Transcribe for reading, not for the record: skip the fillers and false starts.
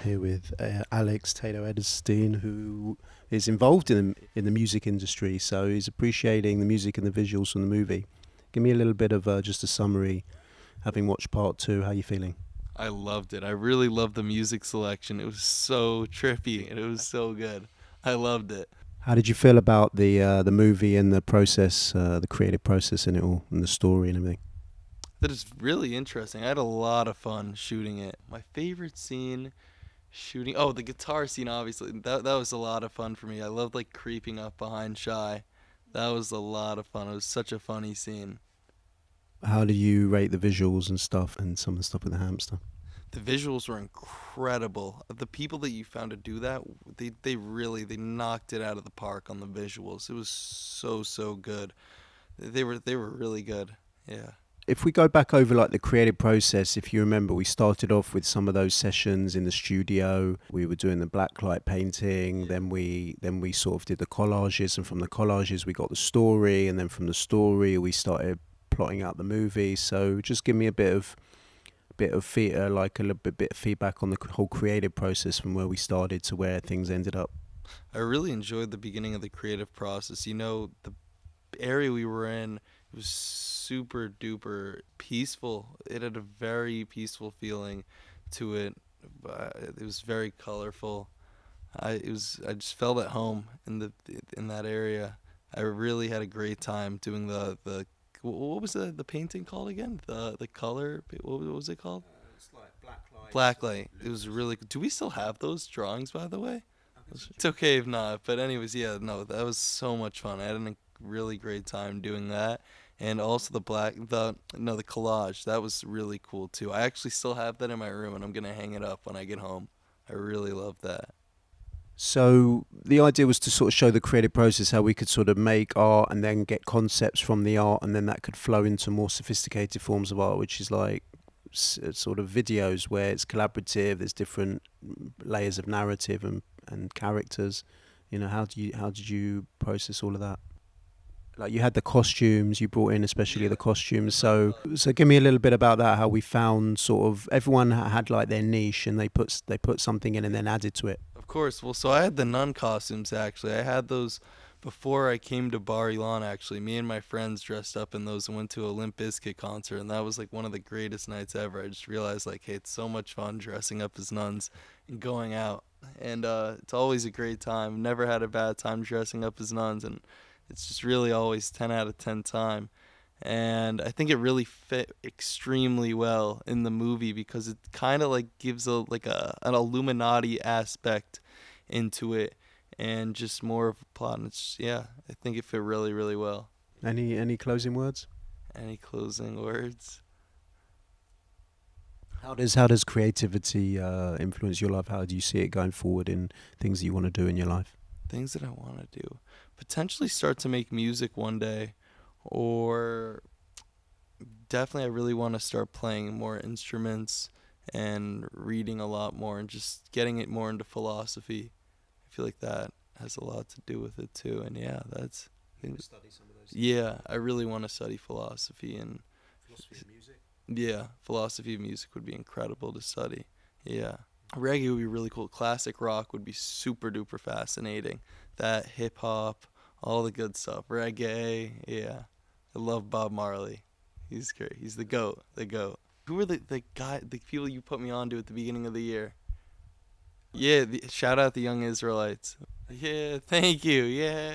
here with Alex Tato Edestein, who is involved in the music industry. So he's appreciating the music and the visuals from the movie. Give me a little bit of just a summary. Having watched part two, how are you feeling? I loved it. I really loved the music selection. It was so trippy and it was so good. I loved it. How did you feel about the movie and the process, the creative process in it all, and the story and everything? That is really interesting. I had a lot of fun shooting it. My favorite scene shooting the guitar scene obviously. That was a lot of fun for me. I loved like creeping up behind Shy. That was a lot of fun. It was such a funny scene. How do you rate the visuals and stuff, and some of the stuff with the hamster? The visuals were incredible. The people that you found to do that, they knocked it out of the park on the visuals. It was so good. They were really good. Yeah. If we go back over like the creative process, if you remember, we started off with some of those sessions in the studio. We were doing the blacklight painting, then we sort of did the collages, and from the collages we got the story, and then from the story we started plotting out the movie. So just give me like a little bit of feedback on the whole creative process from where we started to where things ended up. I really enjoyed the beginning of the creative process. The area we were in was super duper peaceful. It had a very peaceful feeling to it. It was very colorful. I just felt at home in that area. I really had a great time doing the what was the painting called again? The color, what was it called? It's like black light. Blacklight. It was really. Do we still have those drawings, by the way? It's okay if not. But anyways, yeah, no, that was so much fun. I had a really great time doing that, and also the collage. That was really cool too. I actually still have that in my room, and I'm gonna hang it up when I get home. I really love that. So the idea was to sort of show the creative process, how we could sort of make art and then get concepts from the art, and then that could flow into more sophisticated forms of art, which is like sort of videos where it's collaborative. There's different layers of narrative and characters. You know, how did you process all of that? Like you had the costumes you brought in, especially Yeah. the costumes. So give me a little bit about that. How we found sort of everyone had like their niche, and they put something in and then added to it. Of course. Well, so I had the nun costumes actually. I had those before I came to Bar Ilan actually. Me and my friends dressed up in those and went to a Limp Bizkit concert, and that was like one of the greatest nights ever. I just realized like, hey, it's so much fun dressing up as nuns and going out. And it's always a great time. Never had a bad time dressing up as nuns, and it's just really always 10 out of 10 time. And I think it really fit extremely well in the movie because it kind of like gives a an Illuminati aspect into it and just more of a plot. And it's yeah, I think it fit really well. Any closing words? Any closing words? How does creativity influence your life? How do you see it going forward in things that you want to do in your life? Things that I want to do. Potentially start to make music one day, or definitely I really want to start playing more instruments and reading a lot more and just getting it more into philosophy. I feel like that has a lot to do with it too. And yeah, that's I think, Study some of those things. yeah, I really want to study philosophy and Philosophy of music. yeah, philosophy of music would be incredible to study. Yeah. Reggae would be really cool. Classic rock would be super duper fascinating. That hip hop, all the good stuff. Reggae, yeah. I love Bob Marley. He's great. He's the goat. The goat. Who were the people you put me on to at the beginning of the year? Yeah, shout out the Young Israelites. Yeah, thank you. Yeah.